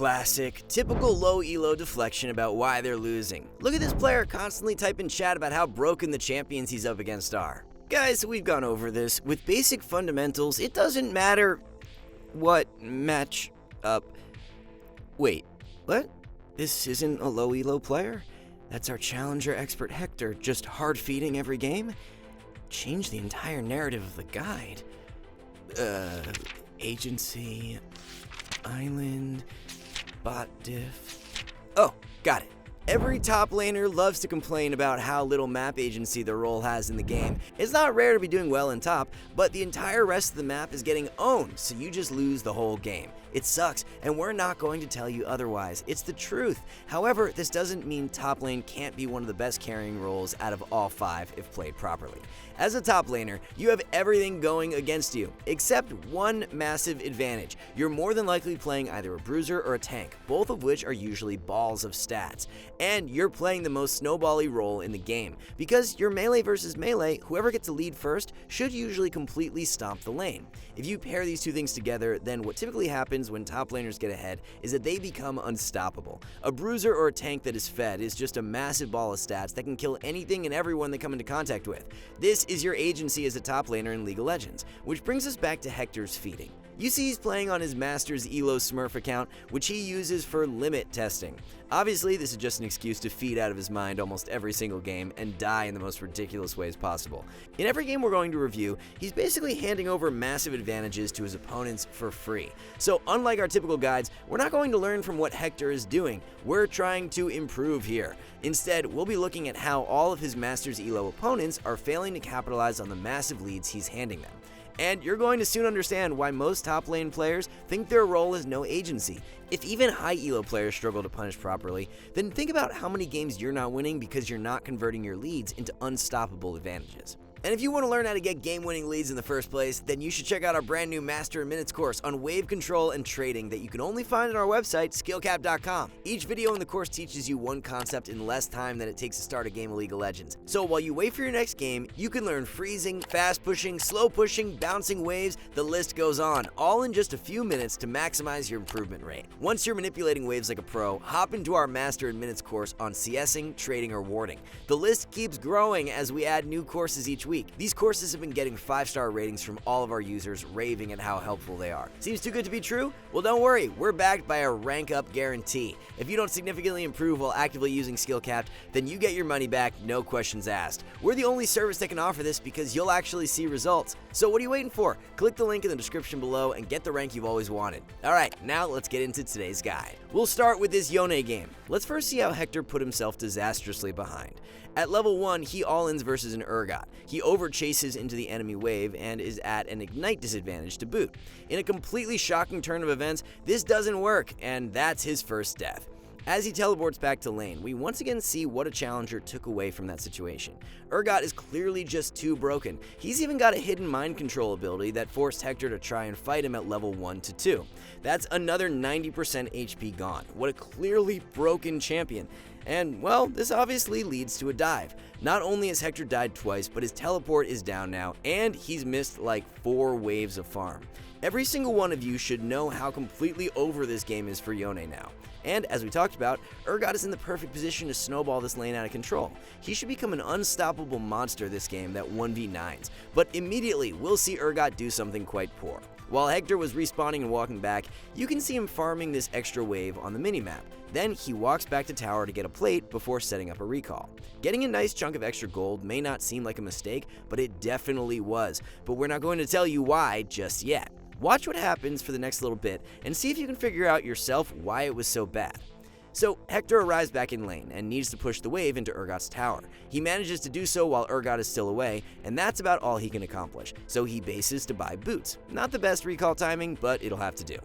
Classic, typical low elo deflection about why they're losing. Look at this player constantly type in chat about how broken the champions he's up against are. Guys, we've gone over this. With basic fundamentals, it doesn't matter what match up. Wait, what? This isn't a low elo player? That's our challenger expert Hector, just hard feeding every game? Change the entire narrative of the guide. Agency, island, bot diff. Oh, got it. Every top laner loves to complain about how little map agency their role has in the game. It's not rare to be doing well in top, but the entire rest of the map is getting owned, so you just lose the whole game. It sucks, and we're not going to tell you otherwise. It's the truth. However, this doesn't mean top lane can't be one of the best carrying roles out of all 5 if played properly. As a top laner, you have everything going against you, except one massive advantage. You're more than likely playing either a bruiser or a tank, both of which are usually balls of stats. And you're playing the most snowbally role in the game. Because you're melee versus melee, whoever gets to lead first should usually completely stomp the lane. If you pair these two things together, then what typically happens when top laners get ahead is that they become unstoppable. A bruiser or a tank that is fed is just a massive ball of stats that can kill anything and everyone they come into contact with. This is your agency as a top laner in League of Legends, which brings us back to Hector's feeding. You see he's playing on his Masters Elo Smurf account, which he uses for limit testing. Obviously, this is just an excuse to feed out of his mind almost every single game and die in the most ridiculous ways possible. In every game we're going to review, he's basically handing over massive advantages to his opponents for free. So unlike our typical guides, we're not going to learn from what Hector is doing, we're trying to improve here. Instead, we'll be looking at how all of his Masters Elo opponents are failing to capitalize on the massive leads he's handing them. And you're going to soon understand why most top lane players think their role has no agency. If even high elo players struggle to punish properly, then think about how many games you're not winning because you're not converting your leads into unstoppable advantages. And if you want to learn how to get game-winning leads in the first place, then you should check out our brand new Master in Minutes course on wave control and trading that you can only find on our website, skillcap.com. Each video in the course teaches you one concept in less time than it takes to start a game of League of Legends. So while you wait for your next game, you can learn freezing, fast pushing, slow pushing, bouncing waves, the list goes on, all in just a few minutes to maximize your improvement rate. Once you're manipulating waves like a pro, hop into our Master in Minutes course on CSing, trading, or warding. The list keeps growing as we add new courses each week. These courses have been getting 5-star ratings from all of our users, raving at how helpful they are. Seems too good to be true? Well, don't worry, we're backed by a rank up guarantee. If you don't significantly improve while actively using SkillCapped, then you get your money back, no questions asked. We're the only service that can offer this because you'll actually see results. So what are you waiting for? Click the link in the description below and get the rank you've always wanted. Alright, now let's get into today's guide. We'll start with this Yone game. Let's first see how Hector put himself disastrously behind. At level 1, he all-ins versus an Urgot. He over-chases into the enemy wave and is at an ignite disadvantage to boot. In a completely shocking turn of events, this doesn't work, and that's his first death. As he teleports back to lane, we once again see what a challenger took away from that situation. Urgot is clearly just too broken. He's even got a hidden mind control ability that forced Hector to try and fight him at level 1 to 2. That's another 90% HP gone. What a clearly broken champion. And, well, this obviously leads to a dive. Not only has Hector died twice, but his teleport is down now, and he's missed like 4 waves of farm. Every single one of you should know how completely over this game is for Yone now. And as we talked about, Urgot is in the perfect position to snowball this lane out of control. He should become an unstoppable monster this game that 1v9s, but immediately we'll see Urgot do something quite poor. While Hector was respawning and walking back, you can see him farming this extra wave on the minimap. Then he walks back to tower to get a plate before setting up a recall. Getting a nice chunk of extra gold may not seem like a mistake, but it definitely was. But we're not going to tell you why just yet. Watch what happens for the next little bit and see if you can figure out yourself why it was so bad. So Hector arrives back in lane and needs to push the wave into Urgot's tower. He manages to do so while Urgot is still away, and that's about all he can accomplish. So he bases to buy boots. Not the best recall timing, but it'll have to do.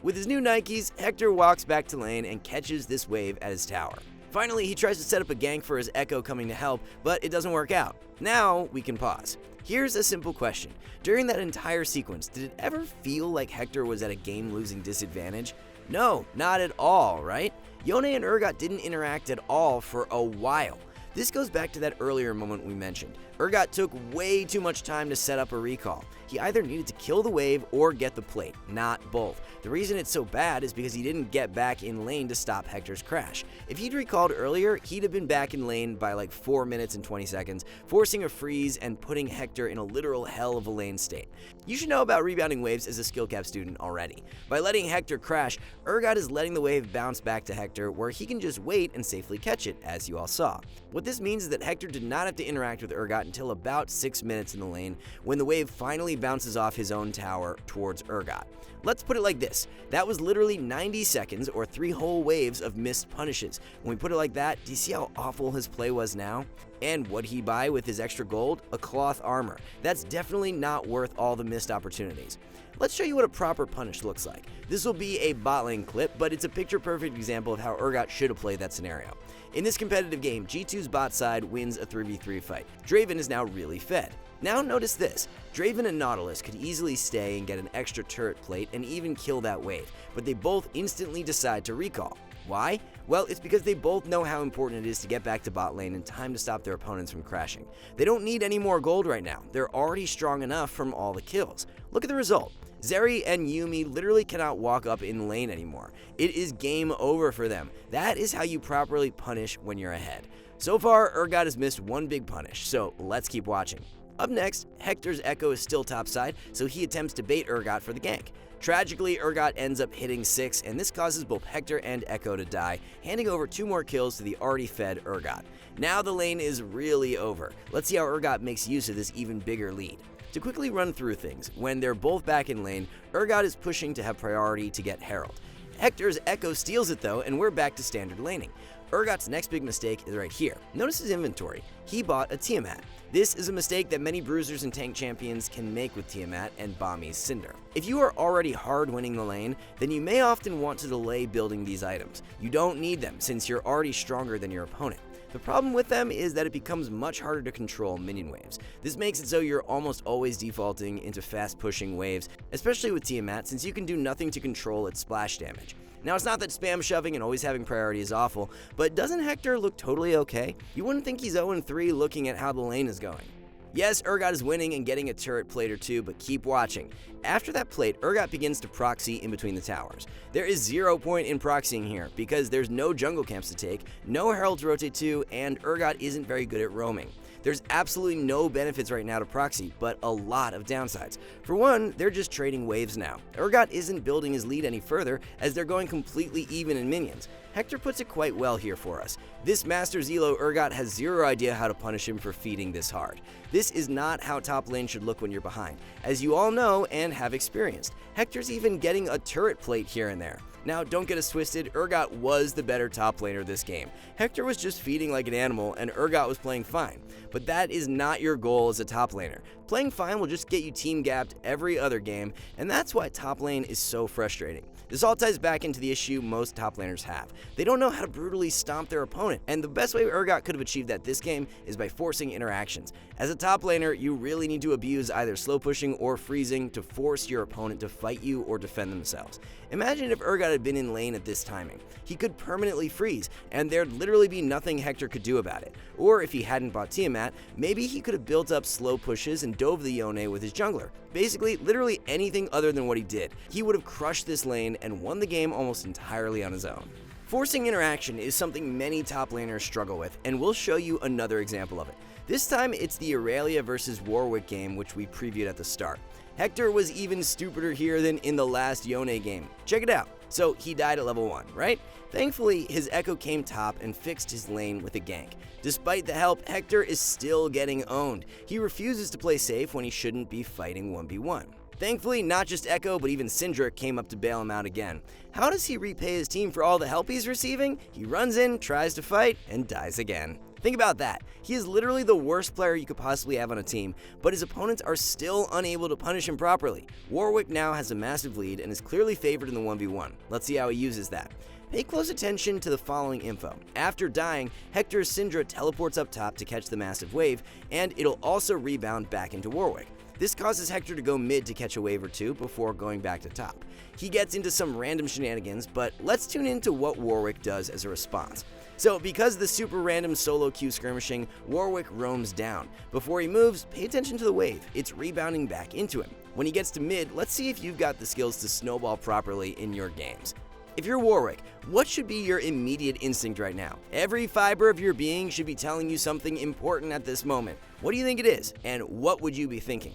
With his new Nikes, Hector walks back to lane and catches this wave at his tower. Finally, he tries to set up a gank for his Echo coming to help, but it doesn't work out. Now we can pause. Here's a simple question. During that entire sequence, did it ever feel like Hector was at a game-losing disadvantage? No, not at all, right? Yone and Urgot didn't interact at all for a while. This goes back to that earlier moment we mentioned. Urgot took way too much time to set up a recall. He either needed to kill the wave or get the plate, not both. The reason it's so bad is because he didn't get back in lane to stop Hector's crash. If he'd recalled earlier, he'd have been back in lane by like 4 minutes and 20 seconds, forcing a freeze and putting Hector in a literal hell of a lane state. You should know about rebounding waves as a skill cap student already. By letting Hector crash, Urgot is letting the wave bounce back to Hector where he can just wait and safely catch it, as you all saw. What this means is that Hector did not have to interact with Urgot until about 6 minutes in the lane, when the wave finally bounces off his own tower towards Urgot. Let's put it like this, that was literally 90 seconds or 3 whole waves of missed punishes. When we put it like that, do you see how awful his play was now? And what'd he buy with his extra gold? A cloth armor. That's definitely not worth all the missed opportunities. Let's show you what a proper punish looks like. This will be a bot lane clip, but it's a picture-perfect example of how Urgot should have played that scenario. In this competitive game, G2's bot side wins a 3v3 fight. Draven is now really fed. Now notice this, Draven and Nautilus could easily stay and get an extra turret plate and even kill that wave, but they both instantly decide to recall. Why? Well, it's because they both know how important it is to get back to bot lane in time to stop their opponents from crashing. They don't need any more gold right now, they're already strong enough from all the kills. Look at the result. Zeri and Yuumi literally cannot walk up in lane anymore. It is game over for them. That is how you properly punish when you're ahead. So far, Urgot has missed one big punish, so let's keep watching. Up next, Hector's Echo is still topside, so he attempts to bait Urgot for the gank. Tragically, Urgot ends up hitting 6, and this causes both Hector and Echo to die, handing over 2 more kills to the already fed Urgot. Now the lane is really over. Let's see how Urgot makes use of this even bigger lead. To quickly run through things, when they're both back in lane, Urgot is pushing to have priority to get Herald. Hector's Echo steals it though, and we're back to standard laning. Urgot's next big mistake is right here. Notice his inventory. He bought a Tiamat. This is a mistake that many bruisers and tank champions can make with Tiamat and Bami's Cinder. If you are already hard winning the lane, then you may often want to delay building these items. You don't need them since you're already stronger than your opponent. The problem with them is that it becomes much harder to control minion waves. This makes it so you're almost always defaulting into fast pushing waves, especially with Tiamat since you can do nothing to control its splash damage. Now it's not that spam shoving and always having priority is awful, but doesn't Hector look totally okay? You wouldn't think he's 0-3 looking at how the lane is going. Yes, Urgot is winning and getting a turret plate or 2, but keep watching. After that plate, Urgot begins to proxy in between the towers. There is 0 point in proxying here, because there's no jungle camps to take, no herald to rotate to, and Urgot isn't very good at roaming. There's absolutely no benefits right now to proxy, but a lot of downsides. For one, they're just trading waves now. Urgot isn't building his lead any further, as they're going completely even in minions. Hector puts it quite well here for us. This Master's Elo Urgot has 0 idea how to punish him for feeding this hard. This is not how top lane should look when you're behind, as you all know and have experienced. Hector's even getting a turret plate here and there. Now, don't get us twisted, Urgot was the better top laner this game. Hector was just feeding like an animal, and Urgot was playing fine. But that is not your goal as a top laner. Playing fine will just get you team gapped every other game, and that's why top lane is so frustrating. This all ties back into the issue most top laners have. They don't know how to brutally stomp their opponent, and the best way Urgot could have achieved that this game is by forcing interactions. As a top laner, you really need to abuse either slow pushing or freezing to force your opponent to fight you or defend themselves. Imagine if Urgot had been in lane at this timing. He could permanently freeze, and there'd literally be nothing Hector could do about it. Or if he hadn't bought Tiamat, maybe he could have built up slow pushes and dove the Yone with his jungler. Basically, literally anything other than what he did. He would have crushed this lane and won the game almost entirely on his own. Forcing interaction is something many top laners struggle with, and we'll show you another example of it. This time, it's the Irelia vs Warwick game, which we previewed at the start. Hector was even stupider here than in the last Yone game. Check it out. So he died at level 1, right? Thankfully, his Echo came top and fixed his lane with a gank. Despite the help, Hector is still getting owned. He refuses to play safe when he shouldn't be fighting 1v1. Thankfully, not just Echo, but even Syndra came up to bail him out again. How does he repay his team for all the help he's receiving? He runs in, tries to fight, and dies again. Think about that. He is literally the worst player you could possibly have on a team, but his opponents are still unable to punish him properly. Warwick now has a massive lead and is clearly favored in the 1v1. Let's see how he uses that. Pay close attention to the following info. After dying, Hector's Syndra teleports up top to catch the massive wave, and it'll also rebound back into Warwick. This causes Hector to go mid to catch a wave or two before going back to top. He gets into some random shenanigans, but let's tune into what Warwick does as a response. So because of the super random solo queue skirmishing, Warwick roams down. Before he moves, pay attention to the wave. It's rebounding back into him. When he gets to mid, let's see if you've got the skills to snowball properly in your games. If you're Warwick, what should be your immediate instinct right now? Every fiber of your being should be telling you something important at this moment. What do you think it is, and what would you be thinking?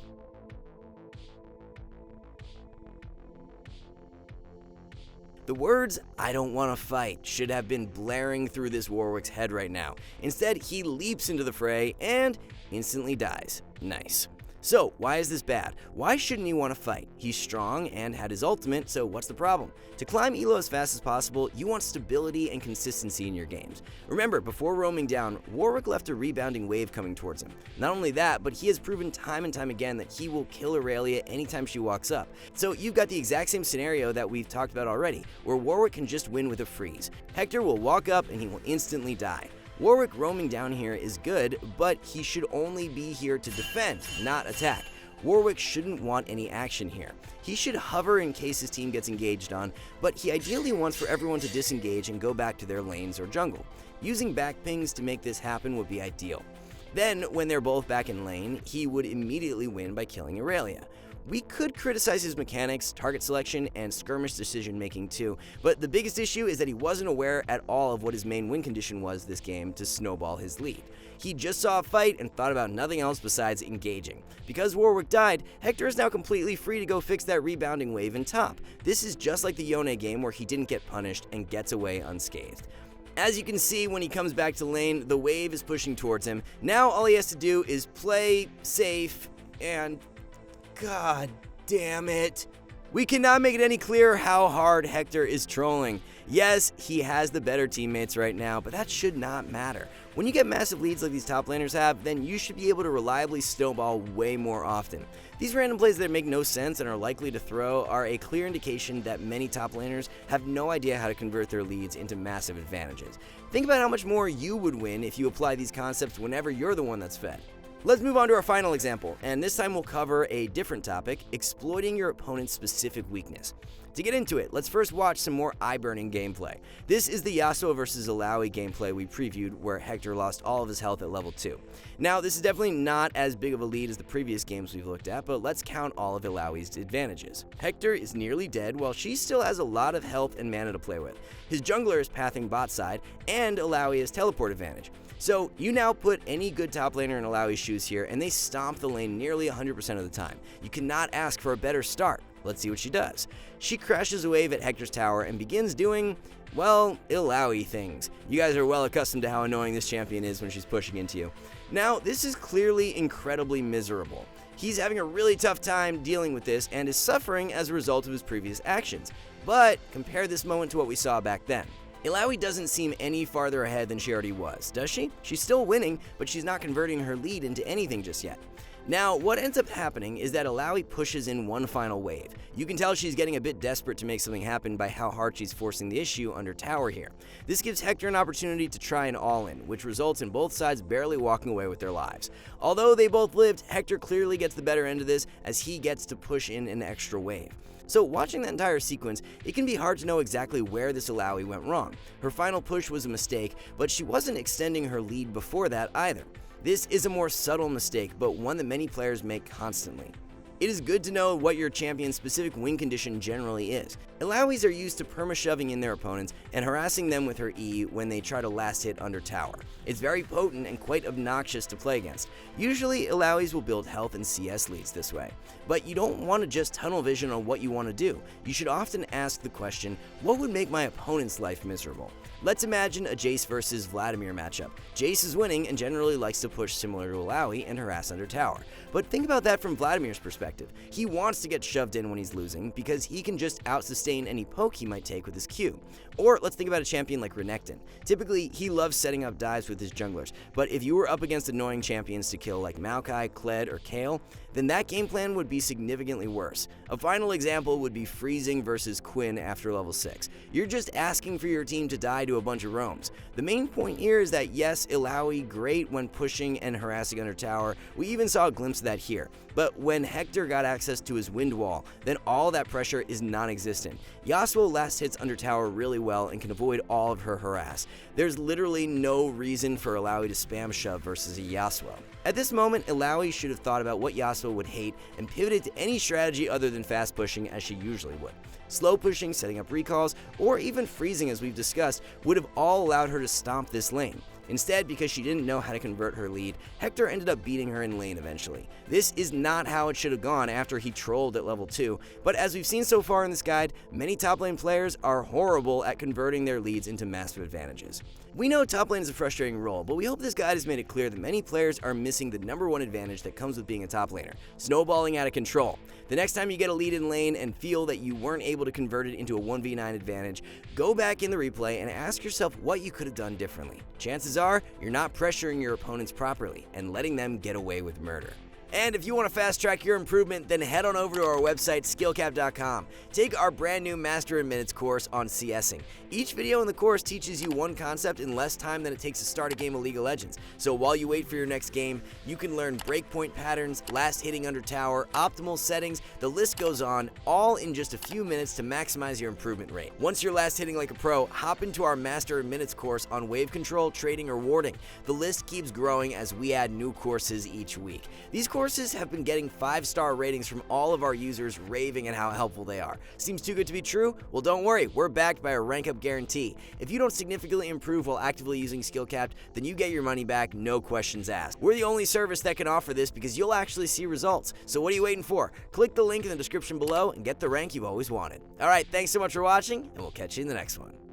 The words, "I don't want to fight," should have been blaring through this Warwick's head right now. Instead, he leaps into the fray and instantly dies. Nice. So, why is this bad? Why shouldn't he want to fight? He's strong and had his ultimate, so what's the problem? To climb Elo as fast as possible, you want stability and consistency in your games. Remember, before roaming down, Warwick left a rebounding wave coming towards him. Not only that, but he has proven time and time again that he will kill Aurelia anytime she walks up. So you've got the exact same scenario that we've talked about already, where Warwick can just win with a freeze. Hector will walk up and he will instantly die. Warwick roaming down here is good, but he should only be here to defend, not attack. Warwick shouldn't want any action here. He should hover in case his team gets engaged on, but he ideally wants for everyone to disengage and go back to their lanes or jungle. Using back pings to make this happen would be ideal. Then, when they're both back in lane, he would immediately win by killing Aurelia. We could criticize his mechanics, target selection, and skirmish decision making too, but the biggest issue is that he wasn't aware at all of what his main win condition was this game to snowball his lead. He just saw a fight and thought about nothing else besides engaging. Because Warwick died, Hector is now completely free to go fix that rebounding wave in top. This is just like the Yone game where he didn't get punished and gets away unscathed. As you can see, when he comes back to lane, the wave is pushing towards him. Now all he has to do is play safe and... God damn it. We cannot make it any clearer how hard Hector is trolling. Yes, he has the better teammates right now, but that should not matter. When you get massive leads like these top laners have, then you should be able to reliably snowball way more often. These random plays that make no sense and are likely to throw are a clear indication that many top laners have no idea how to convert their leads into massive advantages. Think about how much more you would win if you apply these concepts whenever you're the one that's fed. Let's move on to our final example, and this time we'll cover a different topic, exploiting your opponent's specific weakness. To get into it, let's first watch some more eye-burning gameplay. This is the Yasuo vs Illaoi gameplay we previewed where Hector lost all of his health at level 2. Now, this is definitely not as big of a lead as the previous games we've looked at, but let's count all of Illaoi's advantages. Hector is nearly dead while she still has a lot of health and mana to play with. His jungler is pathing bot side, and Illaoi has teleport advantage. So you now put any good top laner in Illaoi's shoes here, and they stomp the lane nearly 100% of the time. You cannot ask for a better start. Let's see what she does. She crashes a wave at Hector's tower and begins doing, well, Illaoi things. You guys are well accustomed to how annoying this champion is when she's pushing into you. Now, this is clearly incredibly miserable. He's having a really tough time dealing with this and is suffering as a result of his previous actions. But compare this moment to what we saw back then. Illaoi doesn't seem any farther ahead than she already was, does she? She's still winning, but she's not converting her lead into anything just yet. Now, what ends up happening is that Illaoi pushes in one final wave. You can tell she's getting a bit desperate to make something happen by how hard she's forcing the issue under tower here. This gives Hector an opportunity to try an all-in, which results in both sides barely walking away with their lives. Although they both lived, Hector clearly gets the better end of this as he gets to push in an extra wave. So watching that entire sequence, it can be hard to know exactly where this Illaoi went wrong. Her final push was a mistake, but she wasn't extending her lead before that either. This is a more subtle mistake, but one that many players make constantly. It is good to know what your champion's specific win condition generally is. Illaois are used to perma-shoving in their opponents and harassing them with her E when they try to last hit under tower. It's very potent and quite obnoxious to play against. Usually, Illaois will build health and CS leads this way. But you don't want to just tunnel vision on what you want to do. You should often ask the question, what would make my opponent's life miserable? Let's imagine a Jace versus Vladimir matchup. Jace is winning and generally likes to push similar to Illaoi and harass under tower. But think about that from Vladimir's perspective. He wants to get shoved in when he's losing because he can just out-sustain any poke he might take with his Q. Or let's think about a champion like Renekton. Typically, he loves setting up dives with his junglers, but if you were up against annoying champions to kill like Maokai, Kled, or Kayle, then that game plan would be significantly worse. A final example would be Freezing versus Quinn after level 6. You're just asking for your team to die to a bunch of roams. The main point here is that yes, Illaoi great when pushing and harassing under tower. We even saw a glimpse of that here. but when Hector got access to his wind wall, then all that pressure is non-existent. Yasuo last hits under tower really well and can avoid all of her harass. There's literally no reason for Illaoi to spam shove versus a Yasuo. At this moment, Illaoi should have thought about what Yasuo would hate and pivoted to any strategy other than fast pushing as she usually would. Slow pushing, setting up recalls, or even freezing as we've discussed would have all allowed her to stomp this lane. Instead, because she didn't know how to convert her lead, Hector ended up beating her in lane eventually. This is not how it should have gone after he trolled at level 2, but as we've seen so far in this guide, many top lane players are horrible at converting their leads into massive advantages. We know top lane is a frustrating role, but we hope this guide has made it clear that many players are missing the #1 advantage that comes with being a top laner: snowballing out of control. The next time you get a lead in lane and feel that you weren't able to convert it into a 1v9 advantage, go back in the replay and ask yourself what you could have done differently. Chances are you're not pressuring your opponents properly and letting them get away with murder. And if you want to fast track your improvement, then head on over to our website, skillcap.com. Take our brand new Master in Minutes course on CSing. Each video in the course teaches you one concept in less time than it takes to start a game of League of Legends. So while you wait for your next game, you can learn breakpoint patterns, last hitting under tower, optimal settings, the list goes on, all in just a few minutes to maximize your improvement rate. Once you're last hitting like a pro, hop into our Master in Minutes course on wave control, trading, or warding. The list keeps growing as we add new courses each week. These courses have been getting 5-star ratings from all of our users raving at how helpful they are. Seems too good to be true? Well, don't worry, we're backed by a rank up guarantee. If you don't significantly improve while actively using SkillCap, then you get your money back, no questions asked. We're the only service that can offer this because you'll actually see results. So what are you waiting for? Click the link in the description below and get the rank you've always wanted. Alright, thanks so much for watching, and we'll catch you in the next one.